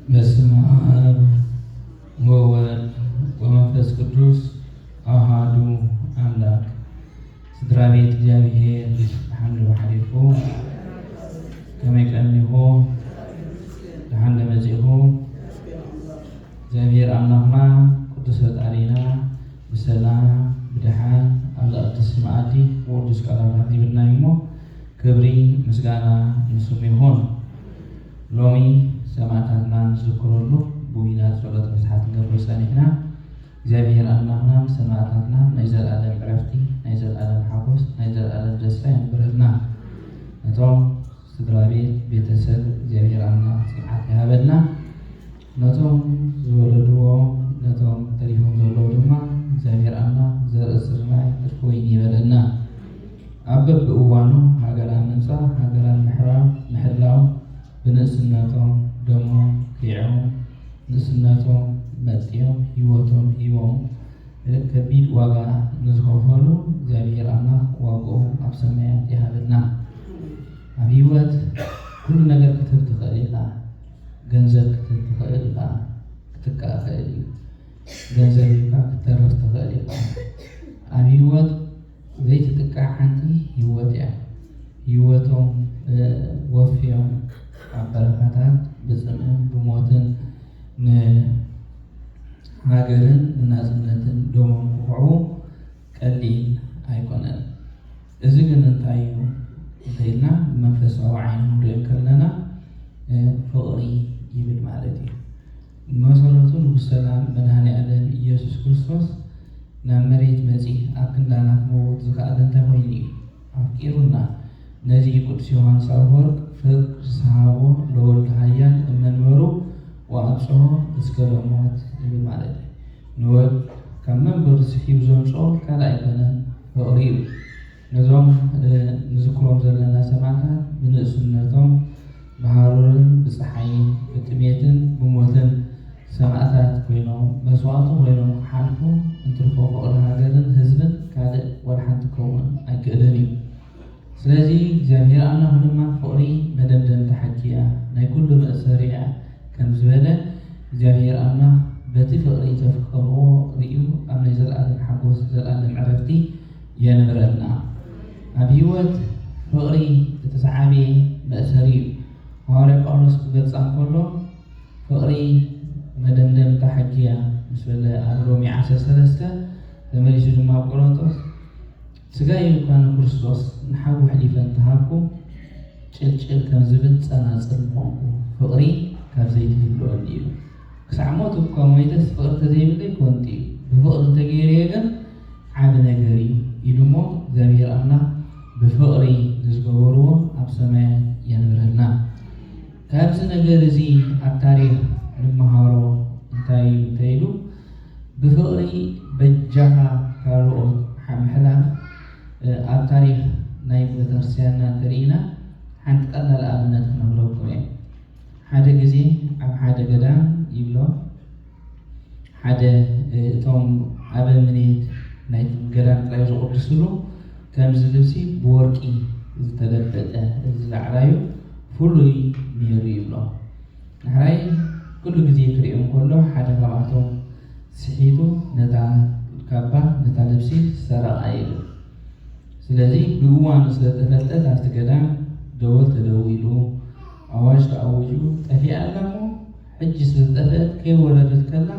በስመ አብ ወወልድ ወመንፈስ ቅዱስ አሐዱ አምላክ። ስድራ ቤት እግዚአብሔር ብሓንዲ ባሕሪኹ ከመይ ቀኒኹ ድሓን መጺኹ እግዚአብሔር አምላኽና ቅዱስ ፈጣሪና ብሰላም ብድሓን ኣብ ቅዱስ መኣዲ ወቅዱስ ቃላት ይብልና እሞ ክብሪ ምስጋና ንስሙ ይኹን። ሎሚ ሰማዕታትና ንዝክረሉ ብዊናት ጸሎት መስሓት ንገብሮ ፀኒሕና እግዚአብሔር አምላኽና ሰማዕታትና ናይ ዘለኣለም ዕረፍቲ ናይ ዘለኣለም ሓጎስ ናይ ዘለኣለም ደስታ የንብረልና። ነቶም ስድራ ቤት ቤተሰብ እግዚአብሔር አምላኽ ጽንዓት ይሃበልና። ነቶም ዝወለድዎ ነቶም ተሪፎም ዘለዉ ድማ እግዚአብሔር አምላኽ ዘርኢ ስርናይ ዕርፊ ወይኒ ይበለና። ኣብ በቢእዋኑ ሃገራን ምንጻእ ሃገራን ምሕላው ብንእስነቶም ደሞም ኪዕዮም ንእስነቶም መጽዮም ሂወቶም ሂቦም ከቢድ ዋጋ ንዝኸፈሉ እግዚአብሔር አምላኽ ዋግኦም ኣብ ሰማያት ይሃበልና። ኣብ ሂወት ኩሉ ነገር ክትህብ ትኽእል ኢኻ። ገንዘብ ክትህብ ትኽእል ኢኻ፣ ክትካእ ትኽእል እዩ። ገንዘብ ኢኻ ክትተርፍ ትኽእል ኢኻ። ኣብ ሂወት ዘይትጥቃዕ ሓንቲ ሂወት እያ። ሂወቶም ወፍዮም ኣብ በረኻታት ብፅምእን ብሞትን ንሃገርን ንናጽነትን ደሞም ክውዕዉ ቀሊል ኣይኮነን። እዚ ግን እንታይ እዩ እንተኢልና መንፈሳዊ ዓይኒ ንሪኦ ከለና ፍቕሪ ይብል ማለት እዩ። መሰረቱ ንጉስ ሰላም መድኃኔዓለም ኢየሱስ ክርስቶስ ናብ መሬት መጺእ ኣብ ክንዳና ክመውት ዝከኣለ እንታይ ኮይኑ እዩ ኣፍቂሩና። ነዚ ቅዱስ ዮሃንስ አፈወርቅ ፍቅር ሰሃቦ ለወልድ ሃያል እመንበሩ ወአብጽሖ እስከ ለሞት ይብል ማለት እዩ። ንወልድ ካብ መንበሩ ስሒቡ ዘምጽኦ ካልእ ኣይኮነን ፍቕሪ እዩ። ነዞም ንዝክሮም ዘለና ሰማዕታት ብንእስነቶም ብሃሩርን ብፀሓይን ብጥሜትን ብሞትን ሰማዕታት ኮይኖም መስዋዕቱ ኮይኖም ክሓልፉ እንትርፎ ፍቕሪ ሃገርን ህዝብን ካልእ ወላ ሓንቲ ክኸውን ኣይክእልን እዩ። ስለዚ እግዚአብሔር አምላኽ ድማ ፍቕሪ መደምደም ተሓኪያ ናይ ኩሉ መእሰሪያ ከም ዝበለ እግዚአብሔር አምላኽ በቲ ፍቕሪ ዘፍቀርዎ ርዩ ኣብ ናይ ዘለኣለም ሓጎስ ዘለኣለም ዕረፍቲ የንብረልና። ኣብ ሂወት ፍቕሪ እቲ ዝዓበየ መእሰሪ እዩ። ሐዋርያ ጳውሎስ ክገልጻ እንከሎ ፍቕሪ መደምደም ተሓኪያ ምስ በለ ኣብ ሮሜ 13 ተመሊሱ ድማ ኣብ ቆሮንጦስ ስጋይ እኳ ንክርስቶስ ንሓዊ ሕሊፈ እንተሃብኩ ጭልጭል ከም ዝብል ጸናጽል ምኾንኩ ፍቕሪ ካብ ዘይትህልወኒ እዩ። ክሳዕ ሞት እኳ ሞይተስ ፍቕሪ ተዘይብለይ ኮንቲ እዩ። ብፍቕሪ እንተገይርየ ግን ዓብ ነገር እዩ ኢሉ እሞ እግዚአብሔር አምላኽ ብፍቕሪ ዝገበርዎ ኣብ ሰማያት የንብረልና። ካብዚ ነገር እዚ ኣብ ታሪክ ንምሃሮ እንታይ እዩ እንተኢሉ ብፍቕሪ በጃኻ ካልኦት ምሕላፍ ኣብ ታሪክ ናይ ቤተክርስትያንና እንተሪኢና ሓንቲ ቀላል ኣብነት ክነግረኩም እየ። ሓደ ግዜ ኣብ ሓደ ገዳም ይብሎ ሓደ እቶም ኣበምኔት ናይ ገዳም ጥራይ ዝቅድስሉ ከምዚ ልብሲ ብወርቂ ዝተለበጠ ዝላዕላዩ ፍሉይ ነይሩ ይብሎ። ንሕራይ ኩሉ ግዜ ክሪኦም ከሎ ሓደ ካብኣቶም ስሒቱ ነታ ካባ ነታ ልብሲ ሰረቓ ኢሉ። ስለዚ ብእዋኑ ስለተፈልጠት ኣብቲ ገዳም ደወል ተደዊሉ ኣዋጅ ተኣውጁ ጠፊኣ ኣላ እሞ ሕጂ ስለዝጠፍአት ከይወረደት ከላ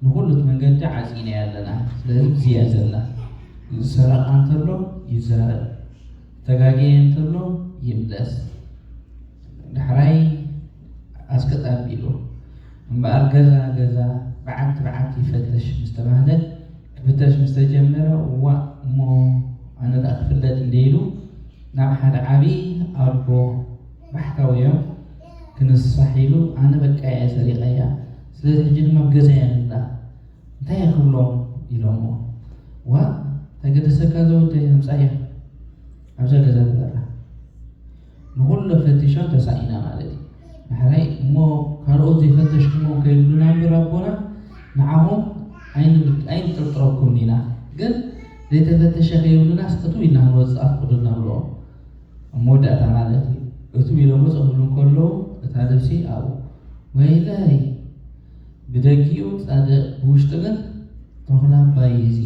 ንኩሉት መንገዲ ዓፂና ኣለና። ስለዚ ግዝያ ዘላ ዝሰረቓ እንተሎ ይዛረብ፣ ተጋጊየ እንተሎ ይምለስ። ዳሕራይ ኣስከጣቢሉ እምበኣር ገዛ ገዛ በዓቲ በዓቲ ይፈተሽ ምስ ተባህለ ክፍተሽ ምስ ተጀመረ እዋ እሞ ኣነ ዳ ክፍለጥ እንደኢሉ ናብ ሓደ ዓብይ ኣቦ ባሕታዊ እዮም ክንስራሕ ኢሉ ኣነ በቃ እያ ሰሪቐ እያ፣ ስለዚ ሕጂ ድማ ገዛ እያ ንላ እንታይ ክብሎም ኢሎሞ ዋ ተገደሰካ ዘወደይ ኣምፃ እያ ኣብዛ ገዛ ዝበራ ንኩሉ ፈቲሾም ተሳኢና ማለት እዩ። ንሕራይ እሞ ካልኦት ዘይፈተሽኩሞ ከይብሉና እምበር ኣቦና ንዓኹም ኣይንጥርጥረኩም ኢና፣ ግን ዘይተፈተሸ ከይብሉና ስእቱ ኢልና ክንወፅእ ኣፍቅዱና ብሎ መወዳእታ ማለት እዩ። እቱ ኢሎም ወፅእ ክብሉ ከለዉ እታ ልብሲ ኣብኡ ወይላይ ብደጊኡ ጻድቅ ብውሽጡ ግን ተኹላ ባይዚ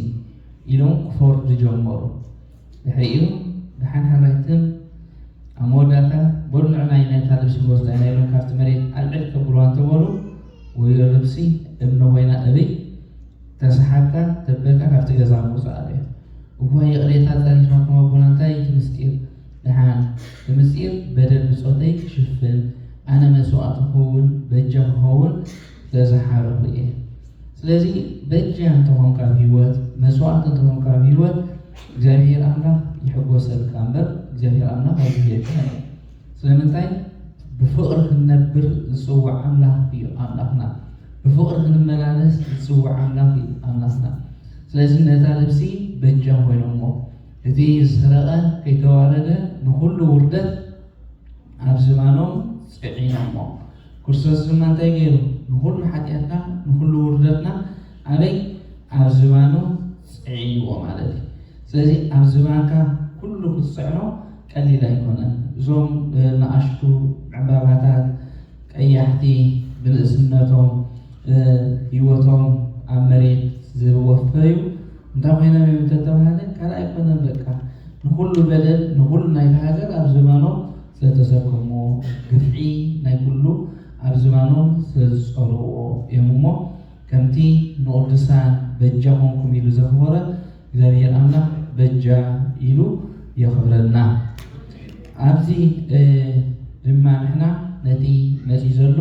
ኢሎም ክፈርዱ ጀመሩ። ድሕሪኡ ድሓን ሓራይትን ኣመወዳታ በልዑ ናይታ ልብሲ ወስዳ ኢሎም ካብቲ መሬት ኣልዕል ከብልዋ እንተበሉ ወይ ልብሲ እብነ ኮይና እበይ ተሰሓብካ ተበልካ ካብቲ ገዛ ምውፃእ ኣለ እኳ የቕሬታ ጸሪፍና ከመቦና እንታይ ትምስጢር ድሓን ትምስጢር በደል ብፆተይ ክሽፍን ኣነ መስዋዕት ክኸውን በጃ ክኸውን ስለዝሓረኹ እየ። ስለዚ በጃ እንተኾንካ ብሂወት መስዋዕት እንተኾንካ ብሂወት እግዚአብሔር ኣምላኽ ይሕጎሰልካ እምበር እግዚአብሔር ኣምላኽ ኣይግየካ እዩ። ስለምንታይ ብፍቕሪ ክንነብር ዝፅዋዕ ኣምላኽ እዩ ኣምላኽና። ብፍቕሪ ክንመላለስ ዝፅዋዕ ኣምላኽ እዩ ኣምላኽና። ስለዚ ነታ ልብሲ በጃ ኮይኖሞ እቲ ዝሰረቐ ከይተዋረደ ንኩሉ ውርደት ኣብ ዝባኖም ፅዒኖሞ ክርስቶስ ድማ እንታይ ገይሩ ንኩሉ ሓጢአትና ንኩሉ ውርደትና ኣበይ ኣብ ዝባኑ ፅዒንዎ ማለት እዩ። ስለዚ ኣብ ዝባንካ ኩሉ ክትፅዕኖ ቀሊል ኣይኮነን። እዞም ንኣሽቱ ዕምባባታት ቀያሕቲ ብልእስነቶም ሂወቶም ኣብ መሬት ዝወፈዩ እንታይ ኮይኖም እዮም ተተባሃለ ካልእ ኣይኮነን። በቃ ንኩሉ በደል ንኩሉ ናይቲ ሃገር ኣብ ዝባኖም ስለተሰከሞ ግፍዒ ናይ ኩሉ ኣብ ዝባኖም ስለዝፀርዎ እዮም እሞ ከምቲ ንቅዱሳን በጃ ኮንኩም ኢሉ ዘኽበረ እግዚአብሔር ኣምላኽ በጃ ኢሉ የኽብረና። ኣብዚ ድማ ንሕና ነቲ መፂ ዘሎ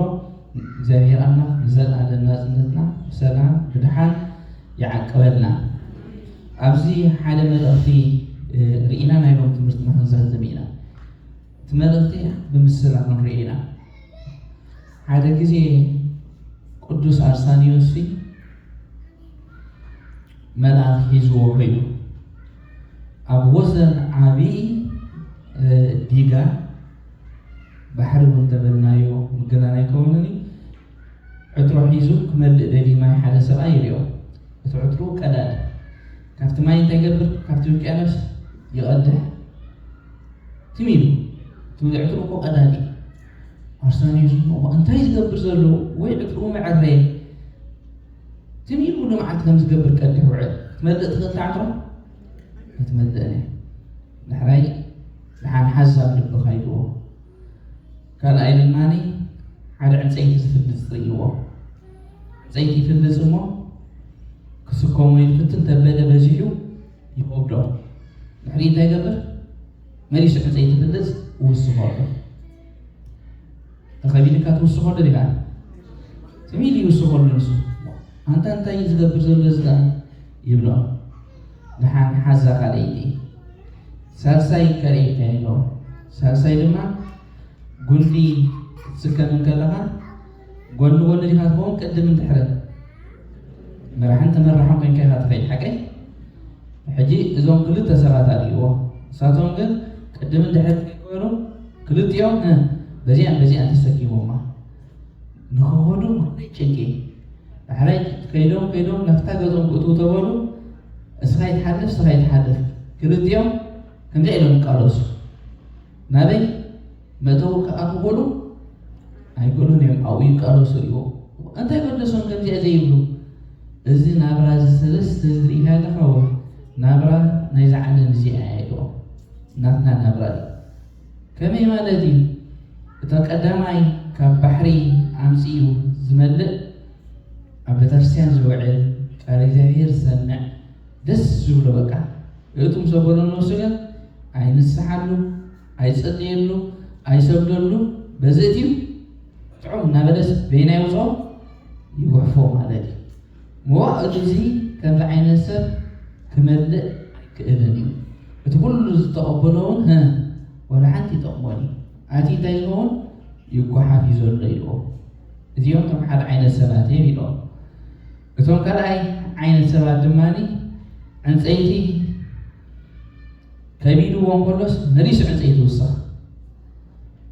እግዚአብሔር ኣምላኽ ንዘለኣለን ናጽነትና ብሰላም ብድሓን ይዓቀበልና። ኣብዚ ሓደ መልእኽቲ ርኢና ናይ ሎም ትምህርትና ክንዛዘም ኢና። እቲ መልእኽቲ ብምስላት ንሪኦ ኢና። ሓደ ግዜ ቅዱስ አርሳኒዮስ መልአክ ሒዝዎ ኸይዱ ኣብ ወሰን ዓብይ ዲጋ ባሕሪ እውን ተበልናዮ ምግናን ኣይከውንን ዕትሮ ሒዙ ክመልእ ደልዩ ማይ ሓደ ሰብኣይ ይርኦ። እቲ ዕትሮ ቀዳድ ካብቲ ማይ እንታይ ገብር ካብቲ ውቅያኖስ ይቐድሕ ትሚሉ እቲ ዕትሮ እኮ ቀዳዲ አርሳኒዮስ እንታይ ዝገብር ዘሎ ወይ ዕትሮ መዕረየ ትሚሉ ልምዓት ከም ዝገብር ቀድሕ ውዕል ትመልእ ትኽእል ዕትሮ ትመልእኒ ድሕራይ ድሓን ሓዛብ ልብኻ ኢልዎ ካልኣይ ድማኒ ሓደ ዕንፀይቲ ዝፍልፅ ትርእይዎ ዕንፀይቲ ይፍልፅ እሞ ክስከሞ ይልፍትን ተበለ በዚሑ ይቆብዶ ድሕሪ እንታይ ገብር መሊሱ ዕንፀይቲ ይፍልፅ ውስኾሎ ተኸቢልካ ትውስኾሎ ዲኻ ትሚል ይውስኾሎ ንሱ አንተ እንታይ ዝገብር ዘሎ ዝዳ ይብሎ ድሓን ሓዛ ካልአይቲ ሳልሳይ ካልአይቲ ኢሎ ሳልሳይ ድማ ጉንዲ ትስከምን ከለኻ ጎኒ ጎኒ ዲኻ ትኸውን ቅድም እንድሕረ መራሕን ተመራሖም ኮንካ ኢኻ ትኸይድ ሓቀይ ሕጂ እዞም ክልተ ሰባት ኣርእይዎ እሳቶም ግን ቅድም እንድሕረ ከይኮኑ ክልቲኦም በዚያን በዚያን ተሰኪሞማ ንኽኸዱ ናይ ጭንቂ ድሕራይ ከይዶም ናፍታ ገዞም ክእትዉ ተበሉ እስኻ ይትሓልፍ እስኻ ይትሓልፍ ክልቲኦም ከምዚኣ ኢሎም ይቃለሱ ናበይ መእተው ከኣትዉ በሉ ኣይገሉን እዮም ኣብኡ ይቃለሱ እዮ እንታይ ገደሶም ከምዚኣ ዘይብሉ እዚ ናብራ ዝሰለስተ ዝርኢኻ ኣለኻ ናብራ ናይ ዝዓለም እዚኣ ኢሎ ናትና ናብራ እዩ ከመይ ማለት እዩ እታ ቀዳማይ ካብ ባሕሪ ኣምፂኡ ዝመልእ ኣብ ቤተክርስትያን ዝውዕል ቃል እግዚአብሔር ዝሰምዕ ደስ ዝብሎ በቃ እቱም ሰበሎ ነፍሱ ግን ኣይንስሓሉ ኣይፀልየሉ ኣይሰግደሉ በዚ እትዩ ጥዑም እናበለስ በይናይ ውፅኦ ይጉሕፎ ማለት እዩ መዋእቱ እዚ ከምዚ ዓይነት ሰብ ክመልእ ኣይክእልን እዩ እቲ ኩሉ ዝተቐበሎ እውን ወላ ሓንቲ ይጠቕሞን እዩ ኣቲ እንታይ ዝኸውን ይጓሓፍ እዩ ዘሎ ኢልዎ እዚኦም ቶም ሓደ ዓይነት ሰባት እዮም ኢልዎ እቶም ካልኣይ ዓይነት ሰባት ድማኒ ዕንፀይቲ ከቢድዎም ከሎስ መሊሱ ዕንፀይቲ ውስኽ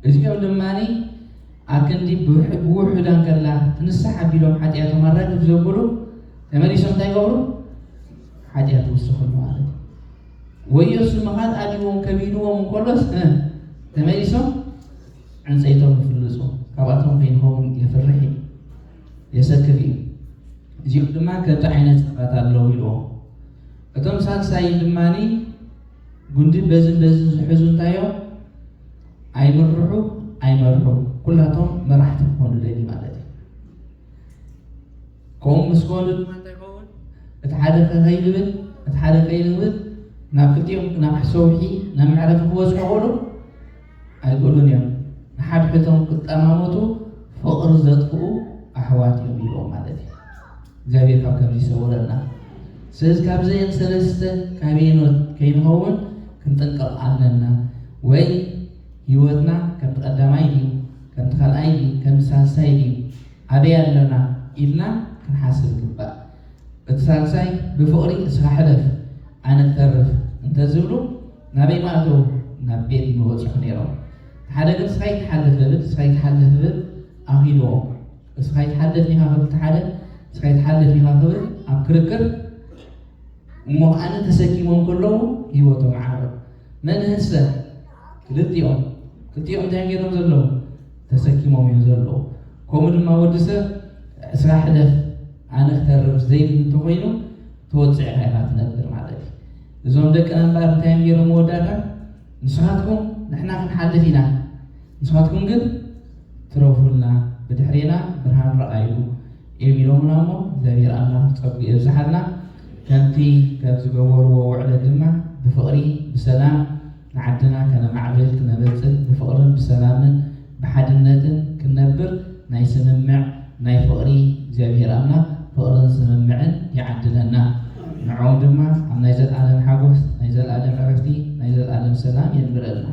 እዚኦም ድማኒ ኣብ ክንዲ ብውሕዳን ከላ ትንሳሕ ኣቢሎም ሓጢኣቶም ኣራግፍ ዘብሉ ተመሊሶም እንታይ ይገብሩ ሓጢኣት ውስኽሉ ማለት እዩ ወዮስ ምኻል ኣቢዎም ከቢድዎም ከሎስ ተመሊሶም ዕንፀይቶም ይፍልፁ ካብኣቶም ከይንኸውን የፍርሕ እዩ የሰክፍ እዩ እዚኦም ድማ ከምቲ ዓይነት ሰባት ኣለዉ ኢልዎ እቶም ሳልሳይ ድማኒ ጉንዲ በዝን ዝሕዙ እንታዮም ኣይምርሑ ኣይመርሑ ኩላቶም መራሕቲ ክኾኑ ደሊ ማለት እዩ ከምኡ ምስ ኮኑ ድማ እንታይ ይኸውን እቲ ሓደ ከይልብል እቲ ሓደ ከይልብል ናብ ክልቲኦም ናብ ሰውሒ ናብ መዕረፊ ክበዝሑ ይኽእሉ ኣይክእሉን እዮም ንሓድሕቶም ክጠማመቱ ፍቕሪ ዘጥፍኡ ኣሕዋት እዮም ኢልዎም ማለት እዩ እግዚአብሔር ካብ ከምዚ ይሰውረና ስለዚ ካብዘን ሰለስተ ካበየኖት ከይንኸውን ክንጥንቀቕ ኣለና ወይ ህይወትና ከምቲ ቀዳማይ ድዩ ከምቲ ካልኣይ ድዩ ከምቲ ሳልሳይ ድዩ ኣበይ ኣለና ኢልና ክንሓስብ ይግባእ እቲ ሳልሳይ ብፍቕሪ እስኻ ሕለፍ ኣነ ክተርፍ እንተዝብሉ ናበይ ማእተው ናብ ቤት ንበፅሑ ነይሮም ሓደ ግን እስኻ ይትሓልፍ ብል እስኻ ይትሓልፍ ብል ኣኺልዎ እስኻ ይትሓልፍ ኒኻ ክብል ሓደ እስኻ ይትሓልፍ ኒኻ ክብል ኣብ ክርክር እሞ ኣነ ተሰኪሞም ከለዉ ሂወቶም ዓረብ መንህሰ ክልቲኦም እንታይ ገይሮም ዘለዉ ተሰኪሞም እዮም ዘለዉ ከምኡ ድማ ወዲ ሰብ እስኻ ሕለፍ ኣነ ክተርፍ ዘይብል እንተኮይኑ ተወፅዕካ ኢኻ ትነብር ማለት እዩ እዞም ደቅና እምበር እንታይ ገይሮም መወዳእታ ንስኻትኩም ንሕና ክንሓልፍ ኢና ንስኻትኩም ግን ትረፉልና ብድሕሪና ብርሃን ረኣዩ እዮም ኢሎምና እሞ እግዚአብሔር ኣምላኽ ፀጉ የብዝሓልና ከምቲ ካብ ዝገበርዎ ውዕለት ድማ ብፍቕሪ ብሰላም ንዓድና ከነማዕብል ክነበፅል ብፍቕርን ብሰላምን ብሓድነትን ክንነብር ናይ ስምምዕ ናይ ፍቕሪ እግዚአብሔር ኣምላኽ ፍቕርን ስምምዕን ይዓድለና ንዖም ድማ ኣብ ናይ ዘለኣለም ሓጎስ ናይ ዘለኣለም ዕረፍቲ ናይ ዘለኣለም ሰላም የንብረልና